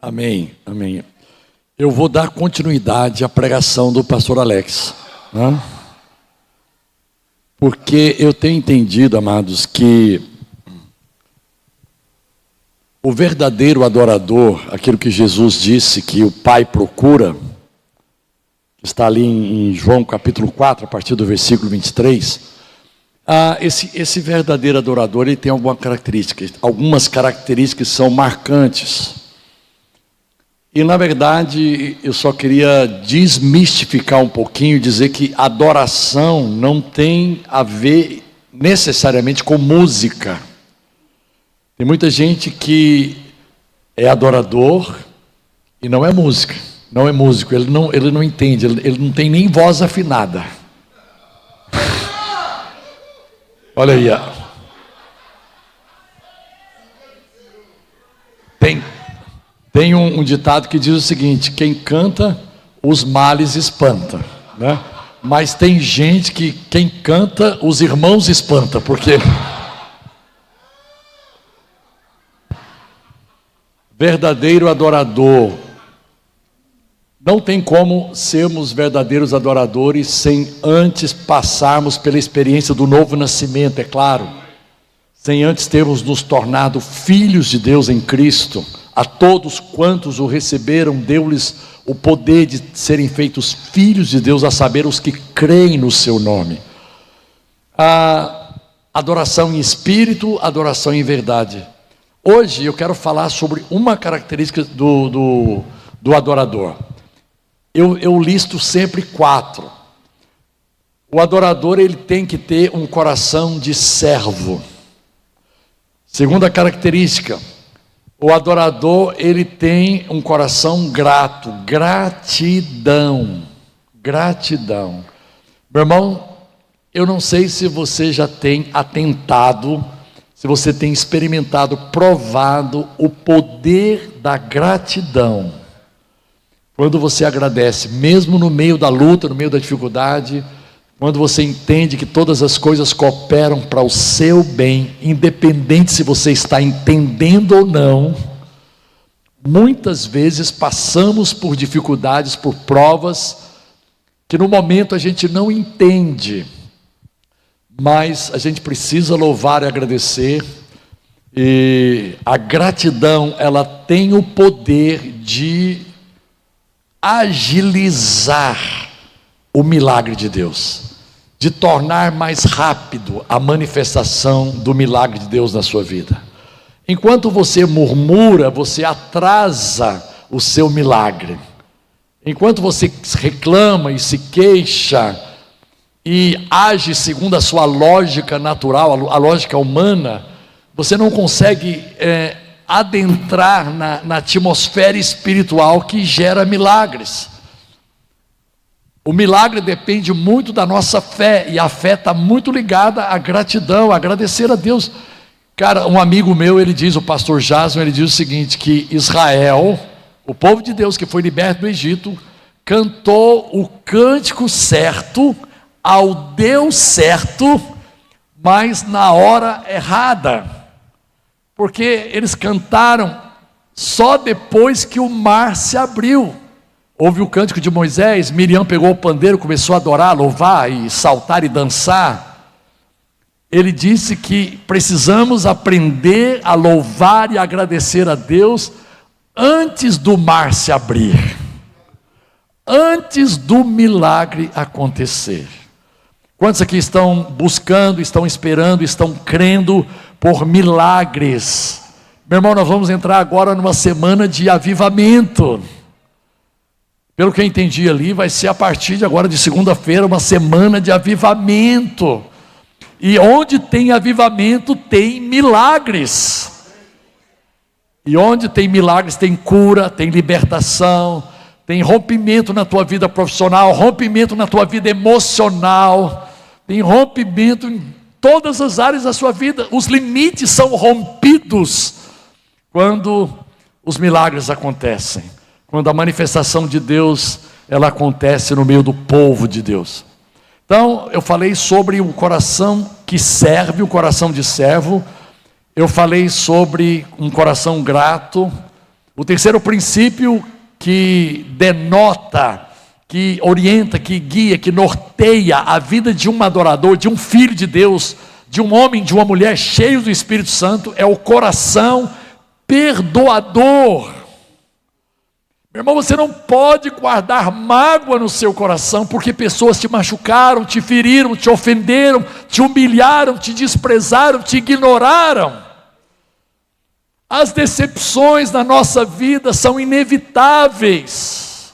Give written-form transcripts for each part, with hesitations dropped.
Amém, amém. Eu vou dar continuidade à pregação do pastor Alex, né? Porque eu tenho entendido, amados, que o verdadeiro adorador, aquilo que Jesus disse que o Pai procura, está ali em João capítulo 4, a partir do versículo 23, esse verdadeiro adorador, ele tem algumas características que são marcantes. E na verdade, eu só queria desmistificar um pouquinho e dizer que adoração não tem a ver necessariamente com música. Tem muita gente que é adorador e não é música, não é músico, ele não entende, ele não tem nem voz afinada. Olha aí, ó. Tem um ditado que diz o seguinte: quem canta, os males espanta, né? Mas tem gente que quem canta, os irmãos espanta, porque verdadeiro adorador, não tem como sermos verdadeiros adoradores sem antes passarmos pela experiência do novo nascimento, é claro, sem antes termos nos tornado filhos de Deus em Cristo. A todos quantos o receberam, deu-lhes o poder de serem feitos filhos de Deus, a saber, os que creem no seu nome. A adoração em espírito, adoração em verdade. Hoje eu quero falar sobre uma característica do adorador. Eu listo sempre 4. O adorador, ele tem que ter um coração de servo. Segunda característica, o adorador, ele tem um coração grato, gratidão. Meu irmão, eu não sei se você já tem atentado, se você tem experimentado, provado o poder da gratidão. Quando você agradece, mesmo no meio da luta, no meio da dificuldade, quando você entende que todas as coisas cooperam para o seu bem, independente se você está entendendo ou não, muitas vezes passamos por dificuldades, por provas, que no momento a gente não entende, mas a gente precisa louvar e agradecer, e a gratidão, ela tem o poder de agilizar o milagre de Deus, de tornar mais rápido a manifestação do milagre de Deus na sua vida. Enquanto você murmura, você atrasa o seu milagre. Enquanto você reclama e se queixa e age segundo a sua lógica natural, a lógica humana, você não consegue adentrar na atmosfera espiritual que gera milagres. O milagre depende muito da nossa fé, e a fé está muito ligada à gratidão, a agradecer a Deus. Cara, um amigo meu, ele diz, o pastor Jason, ele diz o seguinte, que Israel, o povo de Deus que foi liberto do Egito, cantou o cântico certo, ao Deus certo, mas na hora errada, porque eles cantaram só depois que o mar se abriu. Houve o cântico de Moisés, Miriam pegou o pandeiro, começou a adorar, louvar e saltar e dançar. Ele disse que precisamos aprender a louvar e agradecer a Deus antes do mar se abrir, antes do milagre acontecer. Quantos aqui estão buscando, estão esperando, estão crendo por milagres? Meu irmão, nós vamos entrar agora numa semana de avivamento. Pelo que eu entendi ali, vai ser a partir de agora, de segunda-feira, uma semana de avivamento. E onde tem avivamento, tem milagres. E onde tem milagres, tem cura, tem libertação, tem rompimento na tua vida profissional, rompimento na tua vida emocional, tem rompimento em todas as áreas da sua vida. Os limites são rompidos quando os milagres acontecem. Quando a manifestação de Deus, ela acontece no meio do povo de Deus. Então, eu falei sobre o coração que serve, o coração de servo. Eu falei sobre um coração grato, O terceiro princípio que denota, que orienta, que guia, que norteia a vida de um adorador, de um filho de Deus, de um homem, de uma mulher cheio do Espírito Santo, é o coração perdoador. Meu irmão, você não pode guardar mágoa no seu coração, porque pessoas te machucaram, te feriram, te ofenderam, te humilharam, te desprezaram, te ignoraram. As decepções na nossa vida são inevitáveis.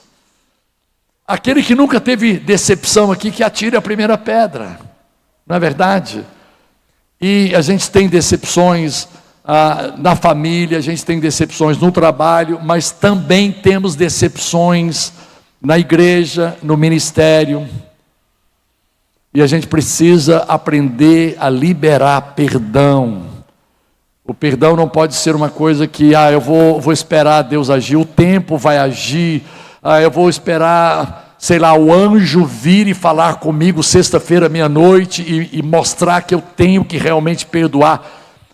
Aquele que nunca teve decepção aqui, que atire a primeira pedra, não é verdade? E a gente tem decepções na família, a gente tem decepções no trabalho, mas também temos decepções na igreja, no ministério. E a gente precisa aprender a liberar perdão. O perdão não pode ser uma coisa que, eu vou esperar Deus agir, o tempo vai agir, eu vou esperar, sei lá, o anjo vir e falar comigo sexta-feira, meia-noite, e mostrar que eu tenho que realmente perdoar.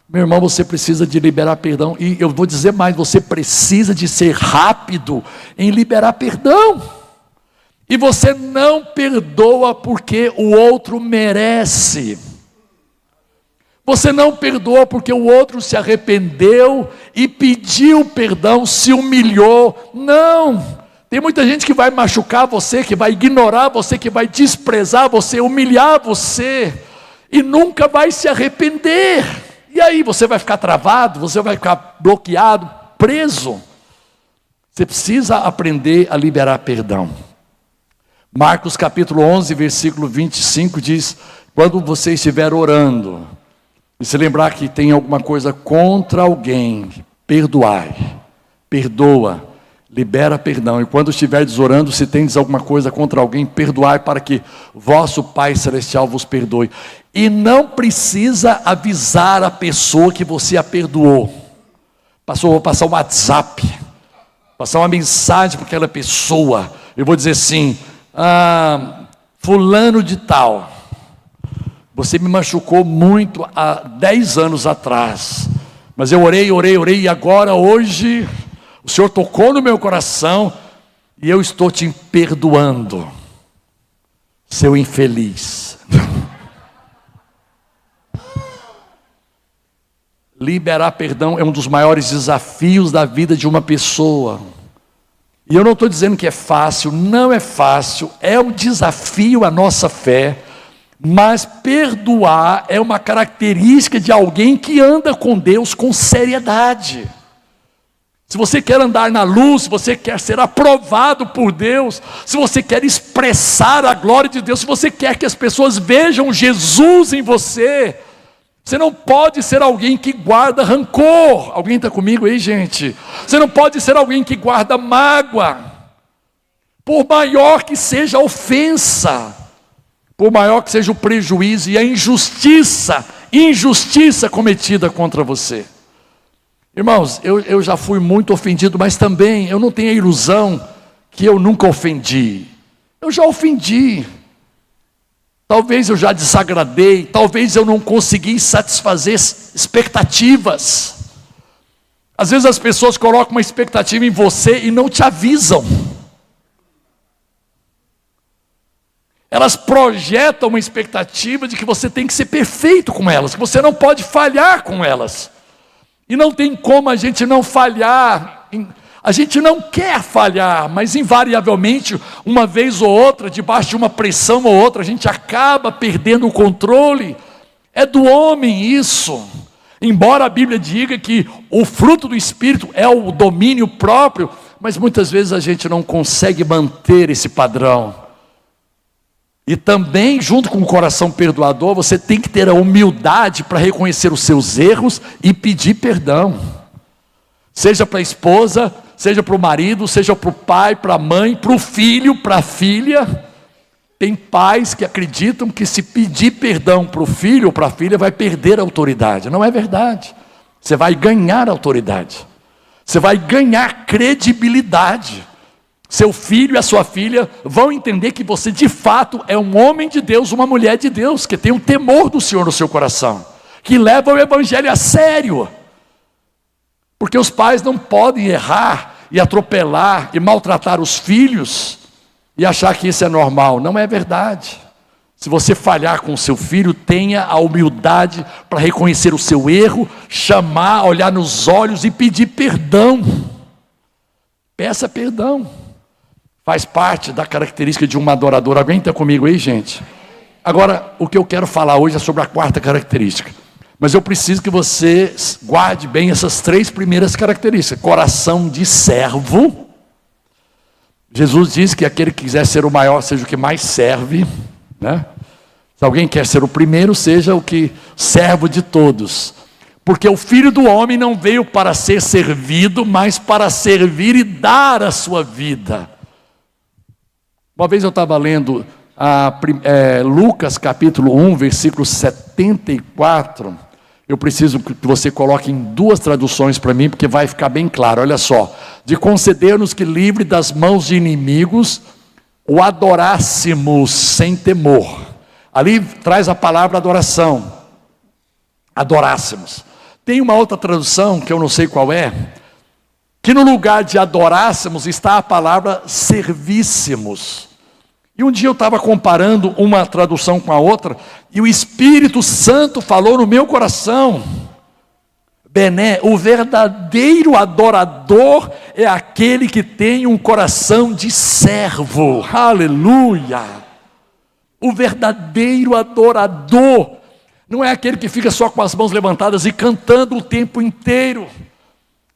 Meu irmão, você precisa de liberar perdão, e eu vou dizer mais, você precisa de ser rápido em liberar perdão. E você não perdoa porque o outro merece. Você não perdoa porque o outro se arrependeu e pediu perdão, se humilhou. Não, tem muita gente que vai machucar você, que vai ignorar você, que vai desprezar você, humilhar você, e nunca vai se arrepender. E aí você vai ficar travado, você vai ficar bloqueado, preso. Você precisa aprender a liberar perdão. Marcos capítulo 11, versículo 25 diz: quando você estiver orando, e se lembrar que tem alguma coisa contra alguém, perdoai, perdoa, libera perdão. E quando estiveres orando, se tendes alguma coisa contra alguém, perdoai, para que vosso Pai Celestial vos perdoe. E não precisa avisar a pessoa que você a perdoou. Vou passar um WhatsApp, passar uma mensagem para aquela pessoa. Eu vou dizer assim: fulano de tal, você me machucou muito há 10 anos atrás, mas eu orei, e agora, hoje, o Senhor tocou no meu coração, e eu estou te perdoando, seu infeliz. Liberar perdão é um dos maiores desafios da vida de uma pessoa. E eu não estou dizendo que é fácil, não é fácil, é um desafio à nossa fé. Mas perdoar é uma característica de alguém que anda com Deus com seriedade. Se você quer andar na luz, se você quer ser aprovado por Deus, se você quer expressar a glória de Deus, se você quer que as pessoas vejam Jesus em você, você não pode ser alguém que guarda rancor. Alguém está comigo aí, gente? Você não pode ser alguém que guarda mágoa, por maior que seja a ofensa, por maior que seja o prejuízo e a injustiça cometida contra você. Irmãos, eu já fui muito ofendido, mas também eu não tenho a ilusão que eu nunca ofendi. Eu já ofendi. Talvez eu já desagradei, talvez eu não consegui satisfazer expectativas. Às vezes as pessoas colocam uma expectativa em você e não te avisam. Elas projetam uma expectativa de que você tem que ser perfeito com elas, que você não pode falhar com elas. E não tem como a gente não falhar. A gente não quer falhar, mas invariavelmente, uma vez ou outra, debaixo de uma pressão ou outra, a gente acaba perdendo o controle. É do homem isso. Embora a Bíblia diga que o fruto do Espírito é o domínio próprio, mas muitas vezes a gente não consegue manter esse padrão. E também, junto com o coração perdoador, você tem que ter a humildade para reconhecer os seus erros e pedir perdão. Seja para a esposa, seja para o marido, seja para o pai, para a mãe, para o filho, para a filha. Tem pais que acreditam que se pedir perdão para o filho ou para a filha, vai perder a autoridade. Não é verdade. Você vai ganhar autoridade. Você vai ganhar credibilidade. Seu filho e a sua filha vão entender que você de fato é um homem de Deus, uma mulher de Deus, que tem um temor do Senhor no seu coração, que leva o evangelho a sério. Porque os pais não podem errar e atropelar e maltratar os filhos e achar que isso é normal. Não é verdade. Se você falhar com o seu filho, tenha a humildade para reconhecer o seu erro, chamar, olhar nos olhos e pedir perdão. Peça perdão. Faz parte da característica de um adorador. Alguém está comigo aí, gente? Agora, o que eu quero falar hoje é sobre a quarta característica. Mas eu preciso que você guarde bem essas 3 primeiras características. Coração de servo. Jesus diz que aquele que quiser ser o maior, seja o que mais serve, né? Se alguém quer ser o primeiro, seja o que servo de todos. Porque o Filho do Homem não veio para ser servido, mas para servir e dar a sua vida. Uma vez eu estava lendo Lucas capítulo 1, versículo 74. Eu preciso que você coloque em 2 traduções para mim, porque vai ficar bem claro. Olha só: de conceder-nos que livre das mãos de inimigos, o adorássemos sem temor. Ali traz a palavra adoração. Adorássemos. Tem uma outra tradução, que eu não sei qual é, que no lugar de adorássemos está a palavra servíssemos. E um dia eu estava comparando uma tradução com a outra, e o Espírito Santo falou no meu coração: Bené, o verdadeiro adorador é aquele que tem um coração de servo. Aleluia! O verdadeiro adorador não é aquele que fica só com as mãos levantadas e cantando o tempo inteiro.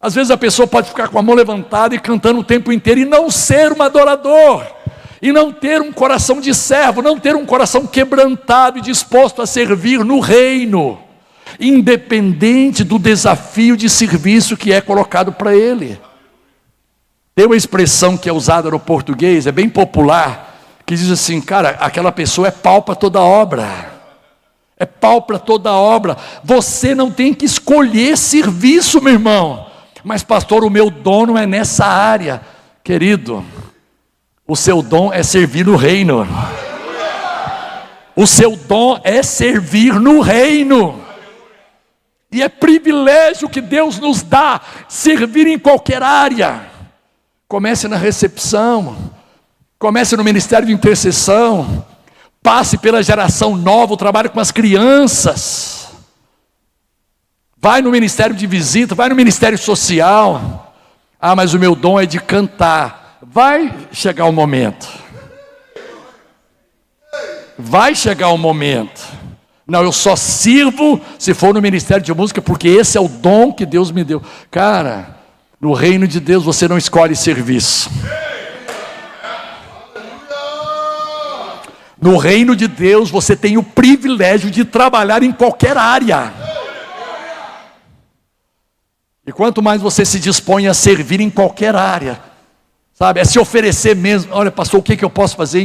Às vezes a pessoa pode ficar com a mão levantada e cantando o tempo inteiro e não ser um adorador, e não ter um coração de servo, não ter um coração quebrantado e disposto a servir no reino, independente do desafio de serviço que é colocado para ele. Tem uma expressão que é usada no português, é bem popular, que diz assim: cara, aquela pessoa é pau para toda obra. É pau para toda obra. Você não tem que escolher serviço, meu irmão. Mas pastor, o meu dom não é nessa área. Querido, o seu dom é servir no reino. O seu dom é servir no reino. E é privilégio que Deus nos dá, servir em qualquer área. Comece na recepção, comece no ministério de intercessão, passe pela geração nova, trabalhe com as crianças, vai no ministério de visita, vai no ministério social. Ah, mas o meu dom é de cantar. Vai chegar o momento. Vai chegar o momento. Não, eu só sirvo se for no ministério de música, porque esse é o dom que Deus me deu. Cara, no reino de Deus você não escolhe serviço. No reino de Deus você tem o privilégio de trabalhar em qualquer área. E quanto mais você se dispõe a servir em qualquer área, sabe, é se oferecer mesmo. Olha, pastor, o que eu posso fazer?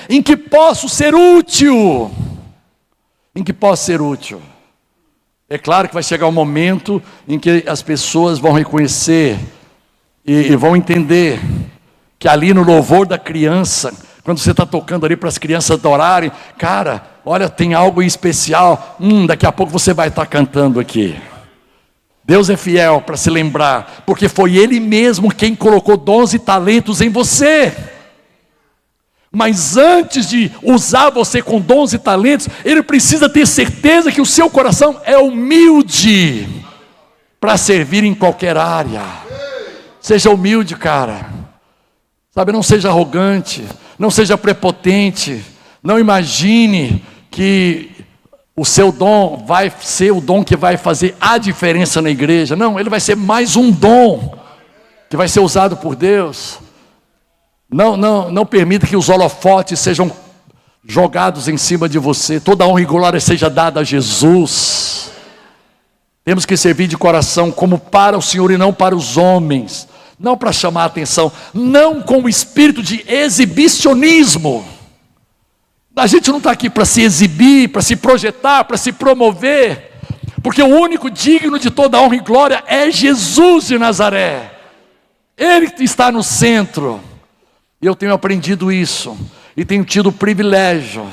Em que posso ser útil? Em que posso ser útil? É claro que vai chegar um momento em que as pessoas vão reconhecer e vão entender que ali no louvor da criança, quando você está tocando ali para as crianças adorarem, cara, olha, tem algo especial. Daqui a pouco você vai estar cantando aqui. Deus é fiel para se lembrar, porque foi Ele mesmo quem colocou dons e talentos em você. Mas antes de usar você com dons e talentos, Ele precisa ter certeza que o seu coração é humilde para servir em qualquer área. Seja humilde, cara. Sabe, não seja arrogante, não seja prepotente, não imagine que o seu dom vai ser o dom que vai fazer a diferença na igreja. Não, ele vai ser mais um dom que vai ser usado por Deus. Não permita que os holofotes sejam jogados em cima de você. Toda honra e glória seja dada a Jesus. Temos que servir de coração como para o Senhor e não para os homens. Não para chamar a atenção, não com o espírito de exibicionismo. A gente não está aqui para se exibir, para se projetar, para se promover, porque o único digno de toda honra e glória é Jesus de Nazaré. Ele está no centro. E eu tenho aprendido isso, e tenho tido o privilégio,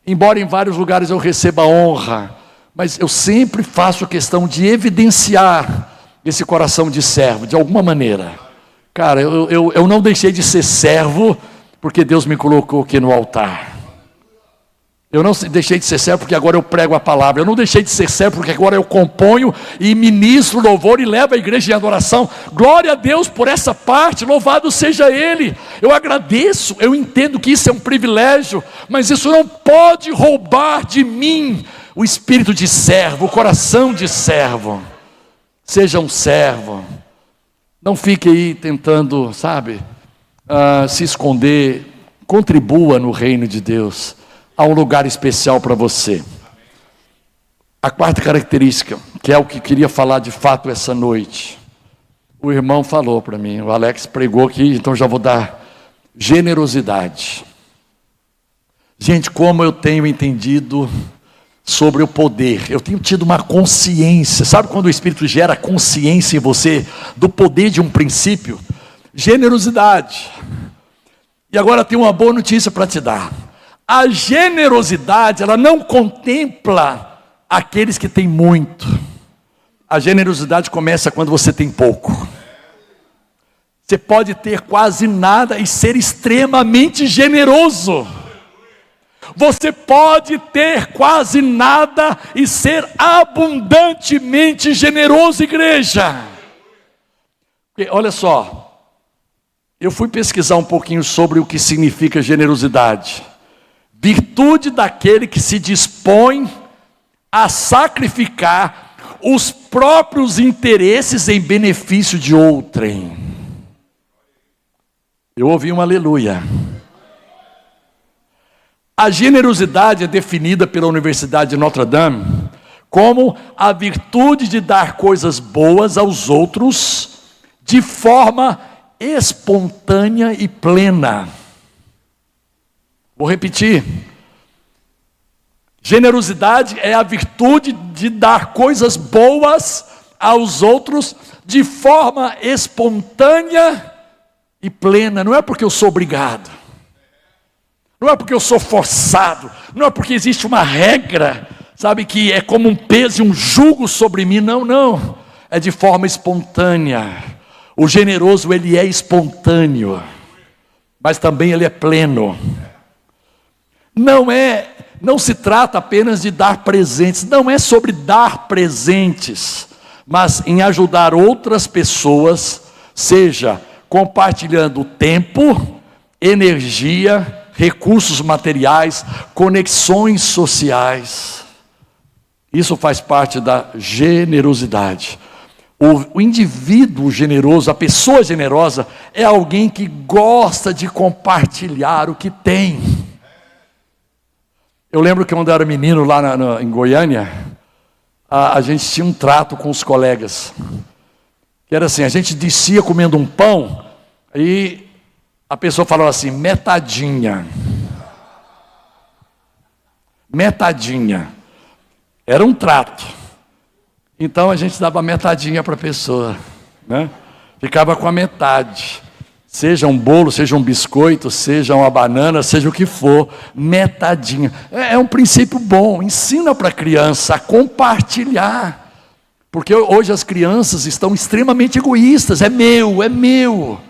embora em vários lugares eu receba honra, mas eu sempre faço questão de evidenciar esse coração de servo, de alguma maneira. Cara, eu não deixei de ser servo porque Deus me colocou aqui no altar. Eu não deixei de ser servo porque agora eu prego a palavra. Eu não deixei de ser servo porque agora eu componho e ministro louvor e levo a igreja em adoração. Glória a Deus por essa parte, louvado seja Ele. Eu agradeço, eu entendo que isso é um privilégio, mas isso não pode roubar de mim o espírito de servo, o coração de servo. Seja um servo. Não fique aí tentando, se esconder. Contribua no reino de Deus. Há um lugar especial para você. A quarta característica, que é o que queria falar de fato essa noite. O irmão falou para mim, o Alex pregou aqui, então já vou dar generosidade. Gente, como eu tenho entendido sobre o poder, eu tenho tido uma consciência. Sabe quando o Espírito gera consciência em você do poder de um princípio? Generosidade. E agora tem uma boa notícia para te dar. A generosidade, ela não contempla aqueles que têm muito. A generosidade começa quando você tem pouco. Você pode ter quase nada e ser extremamente generoso. Você pode ter quase nada e ser abundantemente generoso, igreja. Porque, olha só, eu fui pesquisar um pouquinho sobre o que significa generosidade. Virtude daquele que se dispõe a sacrificar os próprios interesses em benefício de outrem. Eu ouvi um aleluia. A generosidade é definida pela Universidade de Notre Dame como a virtude de dar coisas boas aos outros de forma espontânea e plena. Vou repetir. Generosidade é a virtude de dar coisas boas aos outros de forma espontânea e plena. Não é porque eu sou obrigado. Não é porque eu sou forçado. Não é porque existe uma regra, que é como um peso e um jugo sobre mim. Não. É de forma espontânea. O generoso, ele é espontâneo. Mas também ele é pleno. Não se trata apenas de dar presentes, não é sobre dar presentes, mas em ajudar outras pessoas, seja compartilhando tempo, energia, recursos materiais, conexões sociais. Isso faz parte da generosidade. O indivíduo generoso, a pessoa generosa, é alguém que gosta de compartilhar o que tem. Eu lembro que quando eu era menino lá em Goiânia, a gente tinha um trato com os colegas. Que era assim, a gente descia comendo um pão, e a pessoa falava assim, metadinha. Metadinha. Era um trato. Então a gente dava metadinha para a pessoa, né? Ficava com a metade. Seja um bolo, seja um biscoito, seja uma banana, seja o que for, metadinha. É um princípio bom, ensina para a criança a compartilhar. Porque hoje as crianças estão extremamente egoístas, é meu.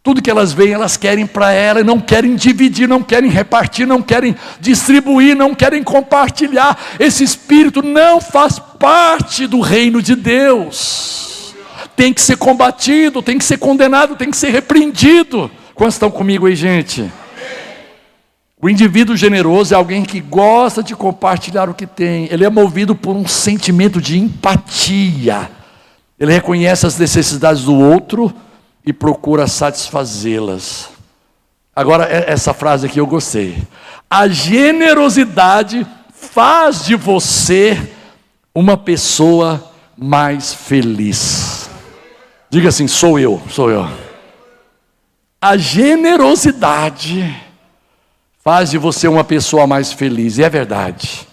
Tudo que elas veem, elas querem para ela, e não querem dividir, não querem repartir, não querem distribuir, não querem compartilhar. Esse espírito não faz parte do reino de Deus. Tem que ser combatido, tem que ser condenado, tem que ser repreendido. Quantos estão comigo aí, gente? O indivíduo generoso é alguém que gosta de compartilhar o que tem. Ele é movido por um sentimento de empatia. Ele reconhece as necessidades do outro e procura satisfazê-las. Agora, essa frase aqui eu gostei. A generosidade faz de você uma pessoa mais feliz. Diga assim, sou eu. A generosidade faz de você uma pessoa mais feliz, e é verdade.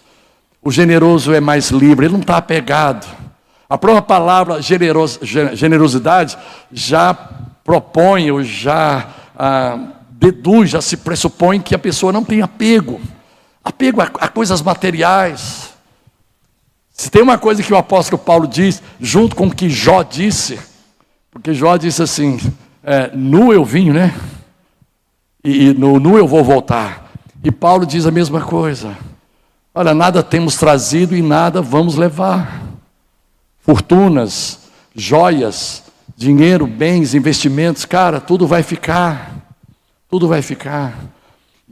O generoso é mais livre, ele não está apegado. A própria palavra generosidade já propõe, ou já deduz, já se pressupõe que a pessoa não tem apego a coisas materiais. Se tem uma coisa que o apóstolo Paulo diz, junto com o que Jó disse, porque Jó disse assim, nu eu vim, né? E no nu eu vou voltar. E Paulo diz a mesma coisa. Olha, nada temos trazido e nada vamos levar. Fortunas, joias, dinheiro, bens, investimentos, cara, tudo vai ficar. Tudo vai ficar.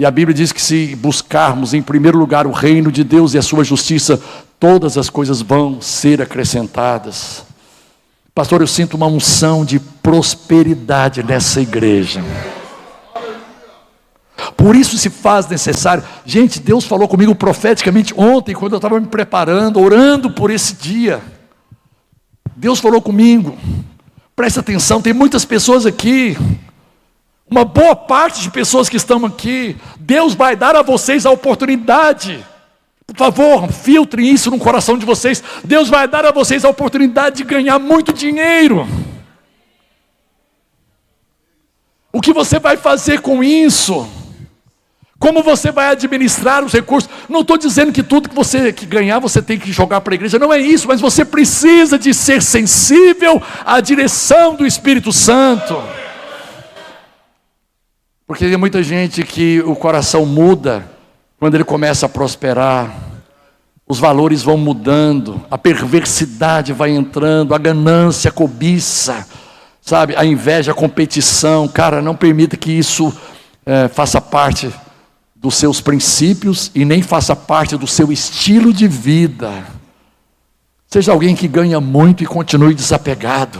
E a Bíblia diz que se buscarmos em primeiro lugar o reino de Deus e a sua justiça, todas as coisas vão ser acrescentadas. Pastor, eu sinto uma unção de prosperidade nessa igreja. Por isso se faz necessário. Gente, Deus falou comigo profeticamente ontem, quando eu estava me preparando, orando por esse dia. Deus falou comigo. Presta atenção, tem muitas pessoas aqui. Uma boa parte de pessoas que estão aqui. Deus vai dar a vocês a oportunidade. Por favor, filtrem isso no coração de vocês. Deus vai dar a vocês a oportunidade de ganhar muito dinheiro. O que você vai fazer com isso? Como você vai administrar os recursos? Não estou dizendo que tudo que você ganhar, você tem que jogar para a igreja. Não é isso, mas você precisa de ser sensível à direção do Espírito Santo. Porque tem muita gente que o coração muda quando ele começa a prosperar. Os valores vão mudando, a perversidade vai entrando, a ganância, a cobiça, sabe? A inveja, a competição. Cara, não permita que isso faça parte dos seus princípios e nem faça parte do seu estilo de vida. Seja alguém que ganha muito e continue desapegado.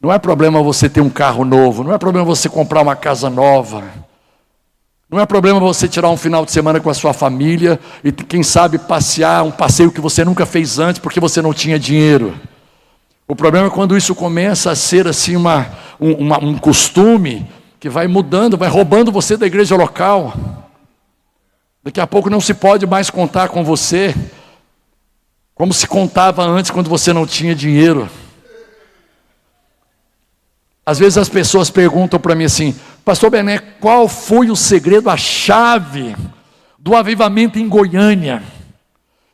Não é problema você ter um carro novo, não é problema você comprar uma casa nova, não é problema você tirar um final de semana com a sua família e quem sabe passear, um passeio que você nunca fez antes porque você não tinha dinheiro. O problema é quando isso começa a ser assim um costume que vai mudando, vai roubando você da igreja local. Daqui a pouco não se pode mais contar com você como se contava antes quando você não tinha dinheiro. Às vezes as pessoas perguntam para mim assim, Pastor Bené, qual foi o segredo, a chave do avivamento em Goiânia?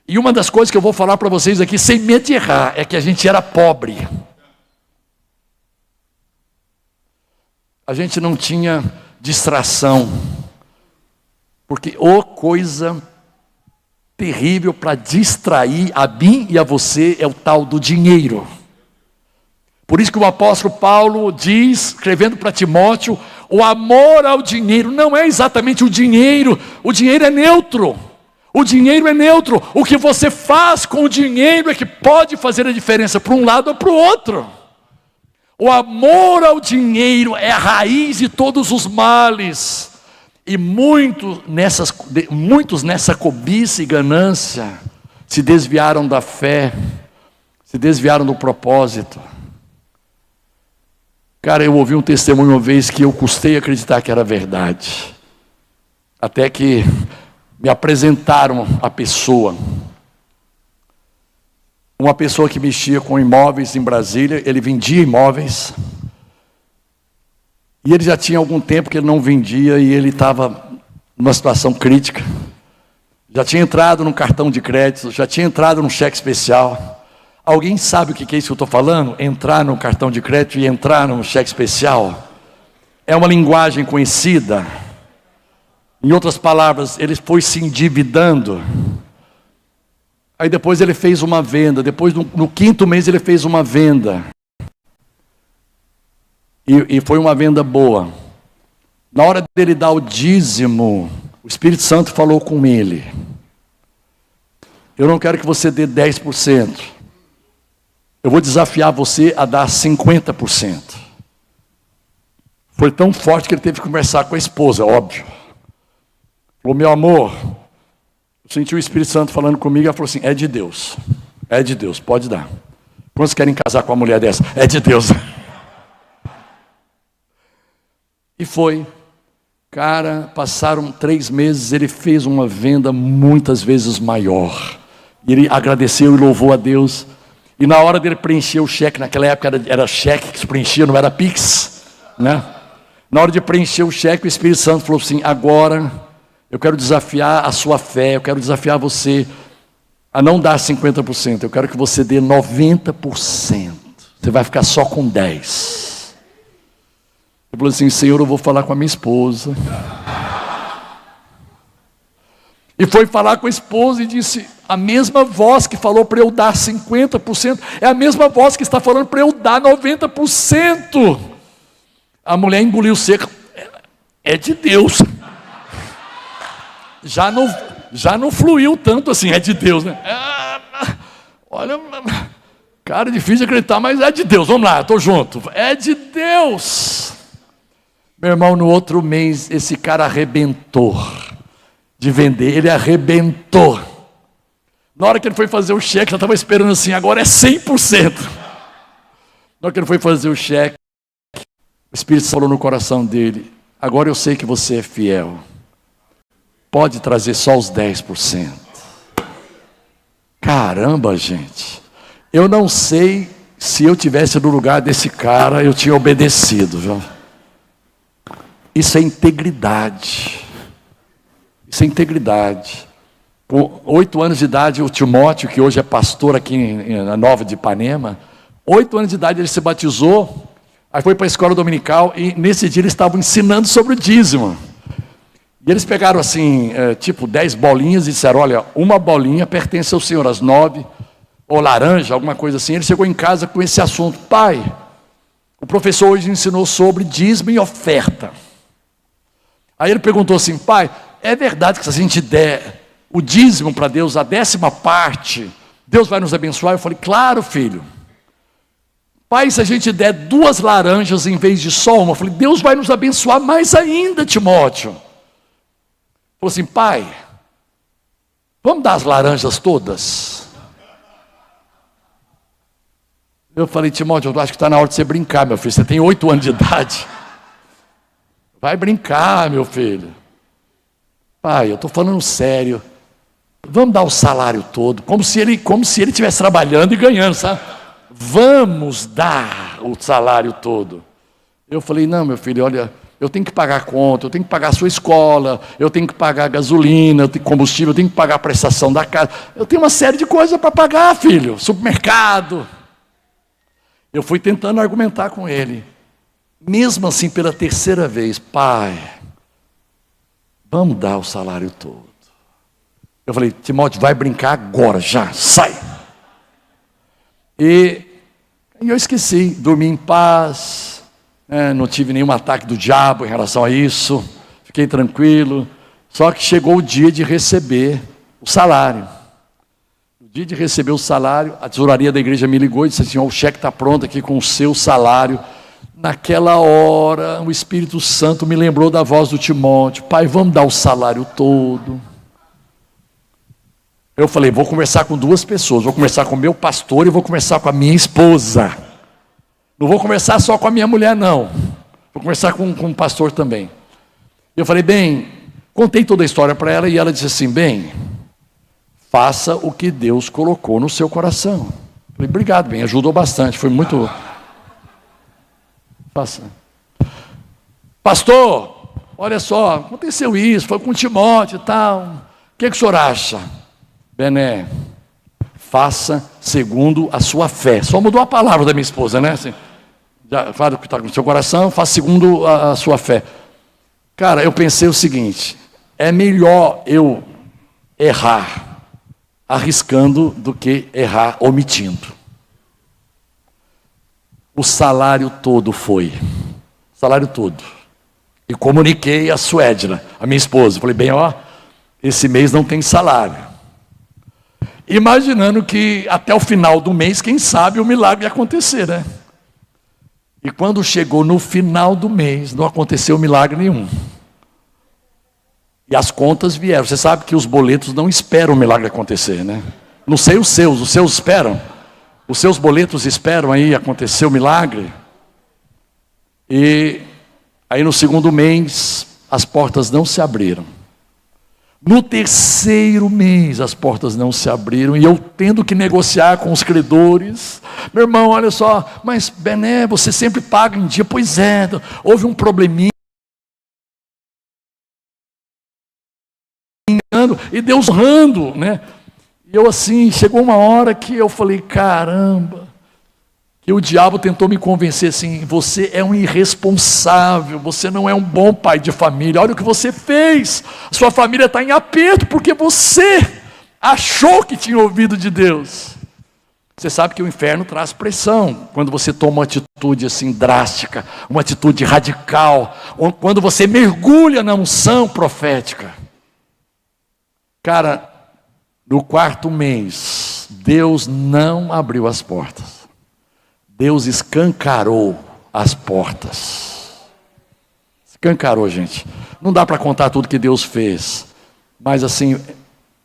E uma das coisas que eu vou falar para vocês aqui, sem medo de errar, é que a gente era pobre. A gente não tinha distração. Porque coisa terrível para distrair a mim e a você é o tal do dinheiro. Por isso que o apóstolo Paulo diz, escrevendo para Timóteo, o amor ao dinheiro não é exatamente o dinheiro é neutro. O dinheiro é neutro. O que você faz com o dinheiro é que pode fazer a diferença para um lado ou para o outro. O amor ao dinheiro é a raiz de todos os males. E muitos nessa cobiça e ganância se desviaram da fé, se desviaram do propósito. Cara, eu ouvi um testemunho uma vez que eu custei acreditar que era verdade. Até que me apresentaram a pessoa. Uma pessoa que mexia com imóveis em Brasília, ele vendia imóveis. E ele já tinha algum tempo que ele não vendia e ele estava numa situação crítica. Já tinha entrado num cartão de crédito, já tinha entrado num cheque especial. Alguém sabe o que é isso que eu estou falando? Entrar no cartão de crédito e entrar no cheque especial. É uma linguagem conhecida. Em outras palavras, ele foi se endividando. Aí depois ele fez uma venda. Depois, no quinto mês, ele fez uma venda. E foi uma venda boa. Na hora dele dar o dízimo, o Espírito Santo falou com ele. Eu não quero que você dê 10%. Eu vou desafiar você a dar 50%. Foi tão forte que ele teve que conversar com a esposa, óbvio. Falou, meu amor, eu senti o Espírito Santo falando comigo, ela falou assim, é de Deus, pode dar. Quantos querem casar com uma mulher dessa? É de Deus. E foi. Cara, passaram 3 meses, ele fez uma venda muitas vezes maior. E ele agradeceu e louvou a Deus. E na hora dele preencher o cheque, naquela época era cheque que se preenchia, não era Pix, né? Na hora de preencher o cheque, o Espírito Santo falou assim, agora eu quero desafiar a sua fé, eu quero desafiar você a não dar 50%. Eu quero que você dê 90%. Você vai ficar só com 10%. Eu falei assim: Senhor, eu vou falar com a minha esposa. E foi falar com a esposa e disse: a mesma voz que falou para eu dar 50%, é a mesma voz que está falando para eu dar 90%. A mulher engoliu seco. É de Deus. Já não fluiu tanto assim, é de Deus, né? Olha, cara, difícil de acreditar, mas é de Deus. Vamos lá, estou junto. É de Deus. Meu irmão, no outro mês, esse cara arrebentou de vender. Ele arrebentou. Na hora que ele foi fazer o cheque, já estava esperando assim, agora é 100%. Na hora que ele foi fazer o cheque, o Espírito falou no coração dele: agora eu sei que você é fiel. Pode trazer só os 10%. Caramba, gente. Eu não sei se eu tivesse no lugar desse cara, eu tinha obedecido, viu? Isso é integridade. Isso é integridade. Com 8 anos de idade, o Timóteo, que hoje é pastor aqui na Nova de Ipanema, 8 anos de idade ele se batizou, aí foi para a escola dominical e nesse dia eles estavam ensinando sobre o dízimo. E eles pegaram assim, tipo 10 bolinhas e disseram: olha, uma bolinha pertence ao Senhor, as 9, ou laranja, alguma coisa assim. Ele chegou em casa com esse assunto: pai, o professor hoje ensinou sobre dízimo e oferta. Aí ele perguntou assim: pai, é verdade que se a gente der o dízimo para Deus, a 10ª parte, Deus vai nos abençoar? Eu falei: claro, filho. Pai, se a gente der 2 laranjas em vez de só uma? Eu falei: Deus vai nos abençoar mais ainda, Timóteo. Falou assim: pai, vamos dar as laranjas todas? Eu falei: Timóteo, eu acho que está na hora de você brincar, meu filho. Você tem 8 anos de idade. Vai brincar, meu filho. Pai, eu estou falando sério. Vamos dar o salário todo, como se ele estivesse trabalhando e ganhando, sabe? Vamos dar o salário todo. Eu falei: não, meu filho, olha, eu tenho que pagar a conta, eu tenho que pagar a sua escola, eu tenho que pagar a gasolina, eu tenho combustível, eu tenho que pagar a prestação da casa. Eu tenho uma série de coisas para pagar, filho. Supermercado. Eu fui tentando argumentar com ele. Mesmo assim, pela 3ª vez: pai, vamos dar o salário todo. Eu falei: Timóteo, vai brincar agora, já, sai. E eu esqueci, dormi em paz, não tive nenhum ataque do diabo em relação a isso, fiquei tranquilo. Só que chegou o dia de receber o salário. No dia de receber o salário, a tesouraria da igreja me ligou e disse assim: o cheque está pronto aqui com o seu salário. Naquela hora, o Espírito Santo me lembrou da voz do Timóteo: pai, vamos dar o salário todo. Eu falei: vou conversar com 2 pessoas, vou conversar com o meu pastor e vou conversar com a minha esposa. Não vou conversar só com a minha mulher, não. Vou conversar com o pastor também. Eu falei: bem, contei toda a história para ela e ela disse assim: bem, faça o que Deus colocou no seu coração. Eu falei: obrigado, bem, ajudou bastante, foi muito... Faça. Pastor, olha só, aconteceu isso, foi com o Timóteo e tal. O que o senhor acha? Bené, faça segundo a sua fé. Só mudou a palavra da minha esposa, né? Assim, já fala o que está no seu coração, faça segundo a sua fé. Cara, eu pensei o seguinte: é melhor eu errar arriscando do que errar omitindo. O salário todo foi. Salário todo. E comuniquei a Suedna, a minha esposa. Falei: bem, ó, esse mês não tem salário. Imaginando que até o final do mês, quem sabe, o milagre ia acontecer, né? E quando chegou no final do mês, não aconteceu milagre nenhum. E as contas vieram. Você sabe que os boletos não esperam o milagre acontecer, né? Não sei os seus esperam. Os seus boletos esperam aí acontecer o milagre. E aí no 2º mês, as portas não se abriram. No 3º mês, as portas não se abriram. E eu tendo que negociar com os credores. Meu irmão, olha só, mas Bené, você sempre paga em dia. Pois é, houve um probleminha. E Deus honrando, né? E eu assim, chegou uma hora que eu falei, caramba, que o diabo tentou me convencer assim, você é um irresponsável, você não é um bom pai de família, olha o que você fez, sua família está em aperto, porque você achou que tinha ouvido de Deus. Você sabe que o inferno traz pressão, quando você toma uma atitude assim drástica, uma atitude radical, ou quando você mergulha na unção profética. Cara, no 4º mês, Deus não abriu as portas. Deus escancarou as portas. Escancarou, gente. Não dá para contar tudo que Deus fez. Mas assim,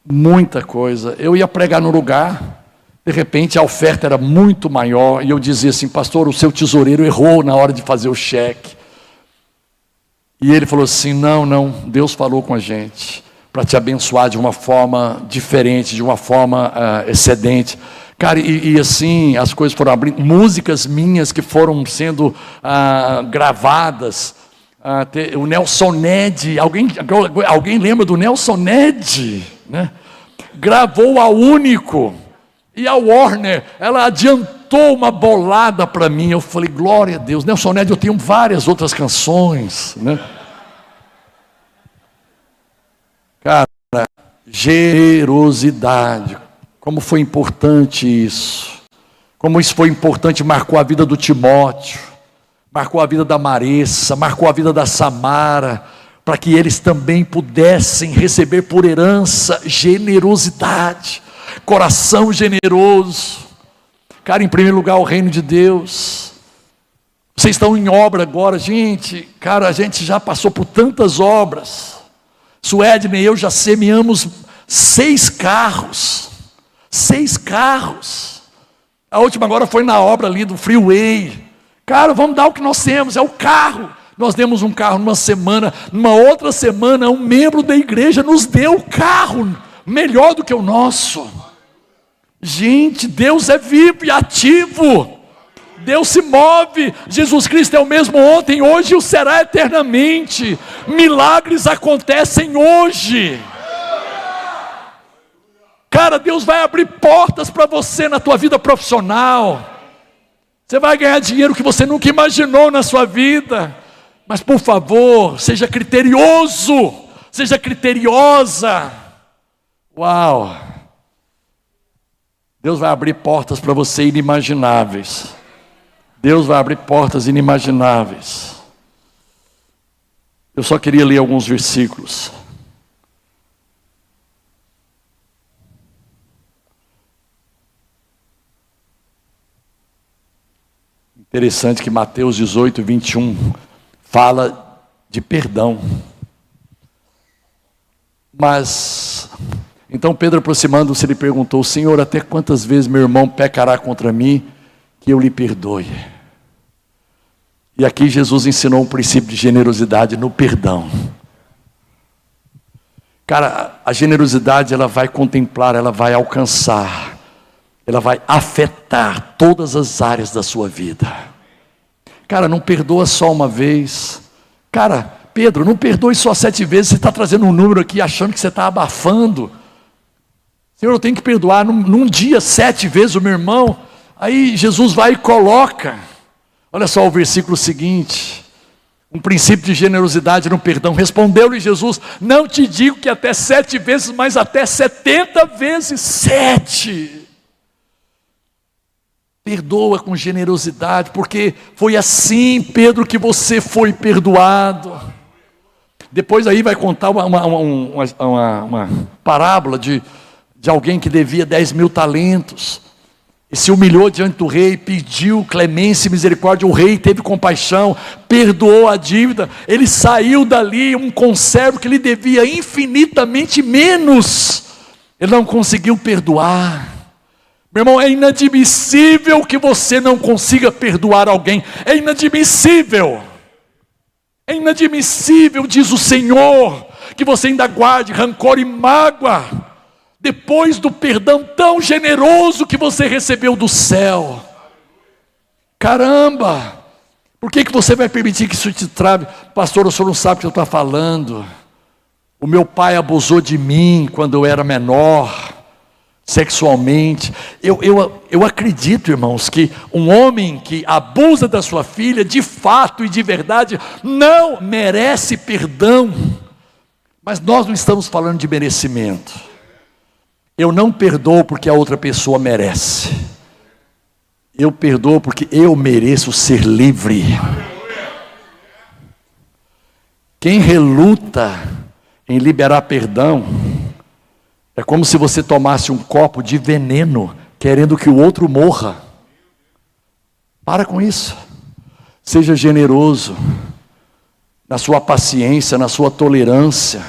muita coisa. Eu ia pregar no lugar, de repente a oferta era muito maior. E eu dizia assim, pastor, o seu tesoureiro errou na hora de fazer o cheque. E ele falou assim, não, Deus falou com a gente para te abençoar de uma forma diferente, de uma forma excedente. Cara, e assim, as coisas foram abrindo, músicas minhas que foram sendo gravadas, o Nelson Ned, alguém lembra do Nelson Ned, né? Gravou a Único, e a Warner, ela adiantou uma bolada para mim, eu falei, glória a Deus, Nelson Ned, eu tenho várias outras canções, né? Cara, generosidade, como foi importante isso, como isso foi importante, marcou a vida do Timóteo, marcou a vida da Maressa, marcou a vida da Samara, para que eles também pudessem receber por herança generosidade, coração generoso. Cara, em primeiro lugar o reino de Deus. Vocês estão em obra agora, gente, cara, a gente já passou por tantas obras. Suedne e eu já semeamos 6 carros. 6 carros. A última agora foi na obra ali do Freeway. Cara, vamos dar o que nós temos, é o carro. Nós demos um carro numa semana, numa outra semana, um membro da igreja nos deu o carro, melhor do que o nosso. Gente, Deus é vivo e ativo. Deus se move. Jesus Cristo é o mesmo ontem, hoje e o será eternamente. Milagres acontecem hoje. Cara, Deus vai abrir portas para você na tua vida profissional. Você vai ganhar dinheiro que você nunca imaginou na sua vida. Mas por favor, seja criterioso, seja criteriosa. Uau! Deus vai abrir portas para você inimagináveis. Deus vai abrir portas inimagináveis. Eu só queria ler alguns versículos. Interessante que Mateus 18, 21 fala de perdão. Mas, então Pedro aproximando-se, lhe perguntou, Senhor, até quantas vezes meu irmão pecará contra mim, que eu lhe perdoe? E aqui Jesus ensinou um princípio de generosidade no perdão. Cara, a generosidade ela vai contemplar, ela vai alcançar, ela vai afetar todas as áreas da sua vida. Cara, não perdoa só uma vez. Cara, Pedro, não perdoe só 7 vezes. Você está trazendo um número aqui achando que você está abafando. Senhor, eu tenho que perdoar num dia 7 vezes o meu irmão. Aí Jesus vai e coloca. Olha só o versículo seguinte. Um princípio de generosidade no perdão. Respondeu-lhe Jesus, não te digo que até 7 vezes, mas até 70 vezes 7. Perdoa com generosidade, porque foi assim, Pedro, que você foi perdoado. Depois aí vai contar uma parábola de alguém que devia 10.000 talentos. E se humilhou diante do rei, pediu clemência e misericórdia. O rei teve compaixão, perdoou a dívida. Ele saiu dali, um conservo que lhe devia infinitamente menos. Ele não conseguiu perdoar. Meu irmão, é inadmissível que você não consiga perdoar alguém. É inadmissível. É inadmissível, diz o Senhor, que você ainda guarde rancor e mágoa, depois do perdão tão generoso que você recebeu do céu. Caramba! Por que você vai permitir que isso te trave? Pastor, o senhor não sabe o que eu estou falando. O meu pai abusou de mim quando eu era menor. sexualmente. Eu acredito, irmãos, que um homem que abusa da sua filha, de fato e de verdade, não merece perdão. Mas nós não estamos falando de merecimento. Eu não perdoo porque a outra pessoa merece. Eu perdoo porque eu mereço ser livre. Quem reluta em liberar perdão, é como se você tomasse um copo de veneno, querendo que o outro morra. Para com isso. Seja generoso na sua paciência, na sua tolerância.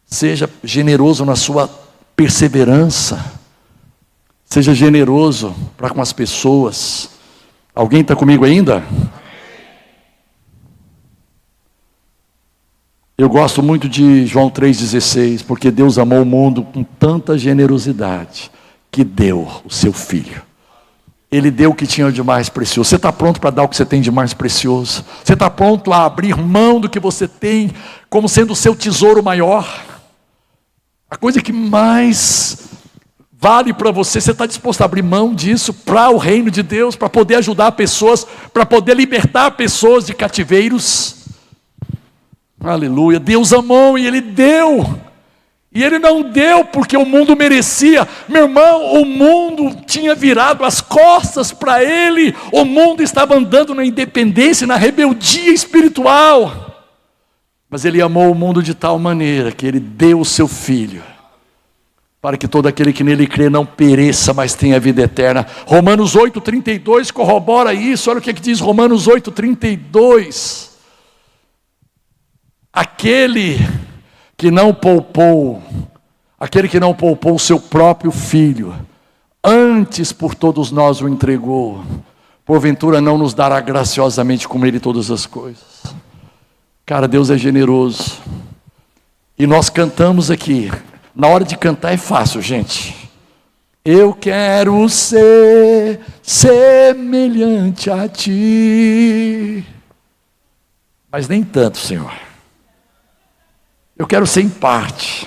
Seja generoso na sua perseverança. Seja generoso para com as pessoas. Alguém está comigo ainda? Eu gosto muito de João 3,16, porque Deus amou o mundo com tanta generosidade, que deu o seu Filho. Ele deu o que tinha de mais precioso. Você está pronto para dar o que você tem de mais precioso? Você está pronto a abrir mão do que você tem, como sendo o seu tesouro maior? A coisa que mais vale para você, você está disposto a abrir mão disso para o reino de Deus, para poder ajudar pessoas, para poder libertar pessoas de cativeiros? Aleluia. Deus amou e Ele deu. E Ele não deu porque o mundo merecia. Meu irmão, o mundo tinha virado as costas para Ele. O mundo estava andando na independência, na rebeldia espiritual. Mas Ele amou o mundo de tal maneira que Ele deu o seu Filho, para que todo aquele que nele crê não pereça, mas tenha vida eterna. Romanos 8,32 corrobora isso. Olha o que diz Romanos 8,32. Aquele que não poupou o seu próprio Filho, antes por todos nós o entregou, porventura não nos dará graciosamente com Ele todas as coisas? Cara, Deus é generoso. E nós cantamos aqui. Na hora de cantar é fácil, gente. Eu quero ser semelhante a Ti. Mas nem tanto, Senhor. Eu quero ser em parte.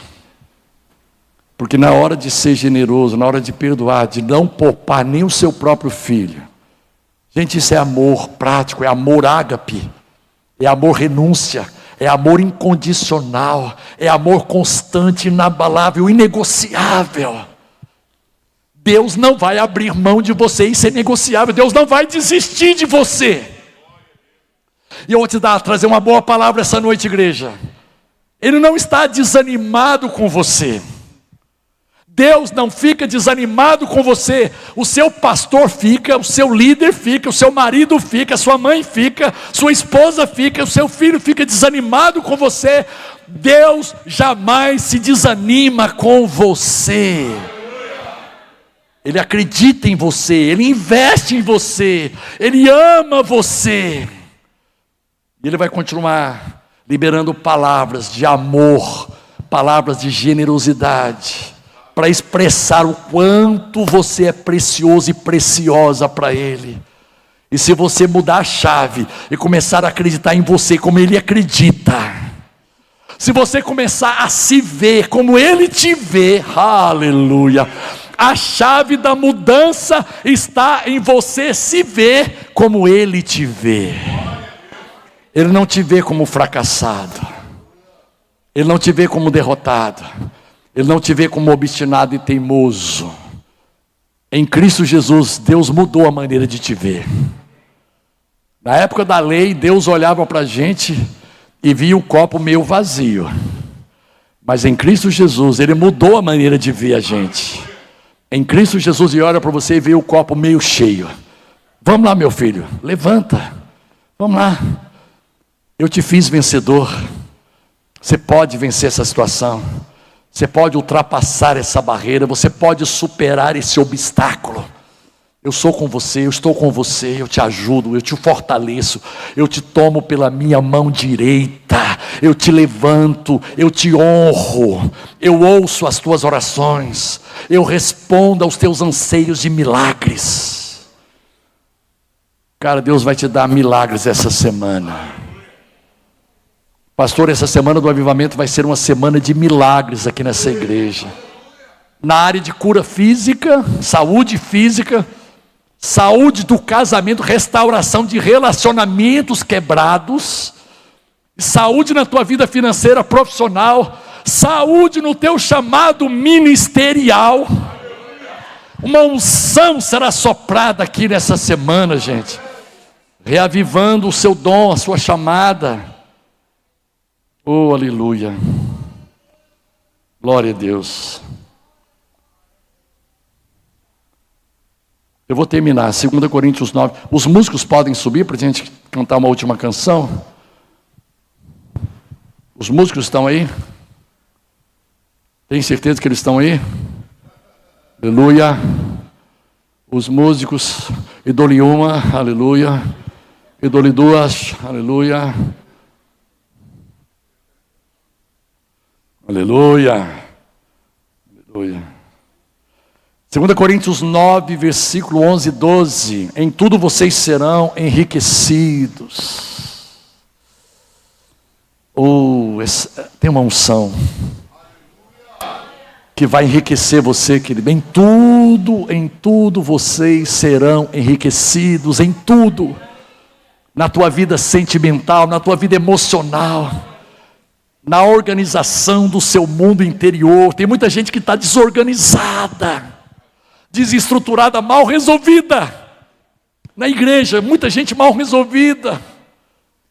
Porque na hora de ser generoso, na hora de perdoar, de não poupar nem o seu próprio filho. Gente, isso é amor prático, é amor ágape, é amor renúncia, é amor incondicional, é amor constante, inabalável, inegociável. Deus não vai abrir mão de você, isso é negociável. Deus não vai desistir de você. E eu vou trazer uma boa palavra essa noite, igreja. Ele não está desanimado com você. Deus não fica desanimado com você. O seu pastor fica, o seu líder fica, o seu marido fica, a sua mãe fica, sua esposa fica, o seu filho fica desanimado com você. Deus jamais se desanima com você. Ele acredita em você, Ele investe em você, Ele ama você. E Ele vai continuar liberando palavras de amor, palavras de generosidade, para expressar o quanto você é precioso e preciosa para Ele. E se você mudar a chave e começar a acreditar em você como Ele acredita, se você começar a se ver como Ele te vê, aleluia, a chave da mudança está em você se ver como Ele te vê. Ele não te vê como fracassado. Ele não te vê como derrotado. Ele não te vê como obstinado e teimoso. Em Cristo Jesus, Deus mudou a maneira de te ver. Na época da lei, Deus olhava para a gente e via o copo meio vazio. Mas em Cristo Jesus, Ele mudou a maneira de ver a gente. Em Cristo Jesus, Ele olha para você e vê o copo meio cheio. Vamos lá, meu filho, levanta. Vamos lá. Eu te fiz vencedor. Você pode vencer essa situação. Você pode ultrapassar essa barreira. Você pode superar esse obstáculo. Eu sou com você, eu estou com você. Eu te ajudo, eu te fortaleço. Eu te tomo pela minha mão direita. Eu te levanto, eu te honro. Eu ouço as tuas orações. Eu respondo aos teus anseios de milagres. Cara, Deus vai te dar milagres essa semana. Pastor, essa semana do avivamento vai ser uma semana de milagres aqui nessa igreja. na área de cura física, saúde do casamento, restauração de relacionamentos quebrados, saúde na tua vida financeira, profissional, saúde no teu chamado ministerial. Uma unção será soprada aqui nessa semana, gente, reavivando o seu dom, a sua chamada. Oh, aleluia, glória a Deus. Eu vou terminar, 2 Coríntios 9. Os músicos podem subir para a gente cantar uma última canção? Os músicos estão aí? Tem certeza que eles estão aí? Aleluia. Os músicos, e dou-lhe uma, aleluia. E dou-lhe duas, aleluia. Aleluia. Aleluia. 2 Coríntios 9, versículo 11 e 12. Em tudo vocês serão enriquecidos. Tem uma unção que vai enriquecer você, querido. Em tudo vocês serão enriquecidos, em tudo. Na tua vida sentimental, na tua vida emocional, na organização do seu mundo interior. Tem muita gente que está desorganizada, desestruturada, mal resolvida. Na igreja, muita gente mal resolvida.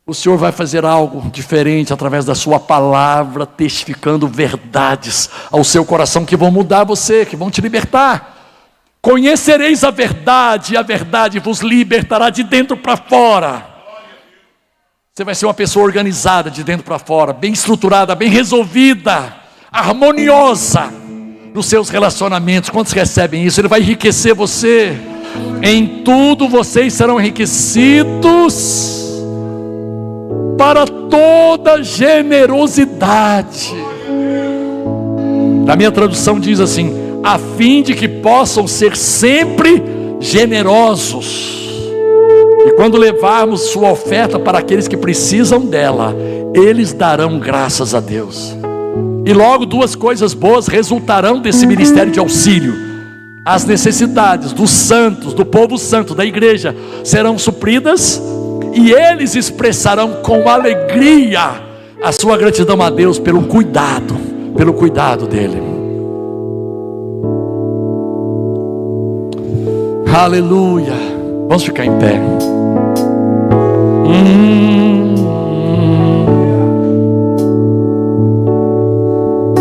O Senhor vai fazer algo diferente através da sua palavra, testificando verdades ao seu coração que vão mudar você, que vão te libertar. Conhecereis a verdade, e a verdade vos libertará de dentro para fora. Você vai ser uma pessoa organizada de dentro para fora, bem estruturada, bem resolvida, harmoniosa nos seus relacionamentos. Quantos recebem isso? Ele vai enriquecer você. Em tudo vocês serão enriquecidos para toda generosidade. Na minha tradução diz assim: a fim de que possam ser sempre generosos. E quando levarmos sua oferta para aqueles que precisam dela, eles darão graças a Deus. E logo duas coisas boas resultarão desse ministério de auxílio. As necessidades dos santos, do povo santo, da igreja, serão supridas, e eles expressarão com alegria a sua gratidão a Deus pelo cuidado dele. Aleluia. Vamos ficar em pé.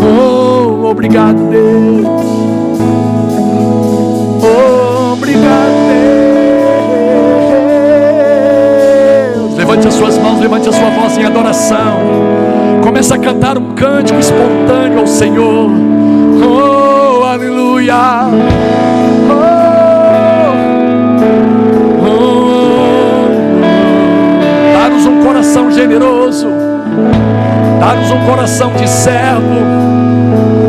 Oh, obrigado, Deus. Oh, obrigado, Deus. Levante as suas mãos, levante a sua voz em adoração. Comece a cantar um cântico espontâneo ao Senhor. Oh, aleluia. Dá-nos um coração generoso, dá-nos um coração de servo,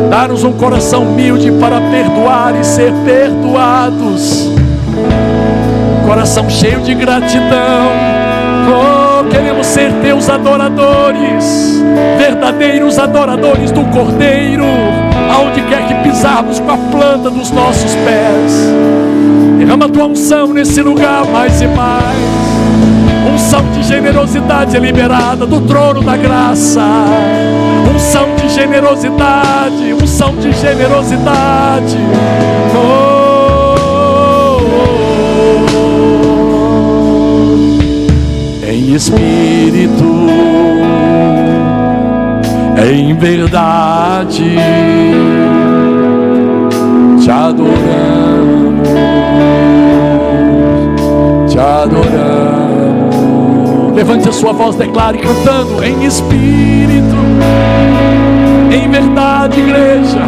dá-nos um coração humilde para perdoar e ser perdoados, coração cheio de gratidão. Oh, queremos ser teus adoradores, verdadeiros adoradores do Cordeiro, aonde quer que pisarmos com a planta dos nossos pés. Derrama a tua unção nesse lugar mais e mais. Unção de generosidade é liberada do trono da graça. Unção de generosidade, unção de generosidade. Em espírito, em verdade, te adoramos, te adoramos. Levante a sua voz, declare cantando: em espírito, em verdade, igreja.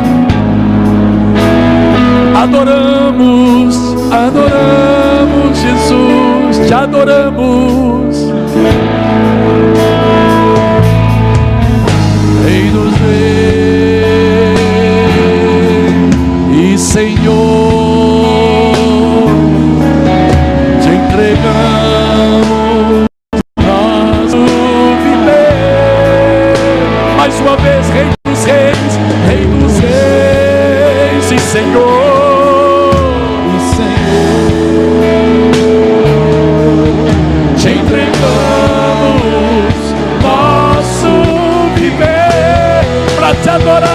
Adoramos, adoramos Jesus, te adoramos. Rei dos reis e Senhor, te entregamos uma vez, Rei dos reis, Rei dos reis e adorar.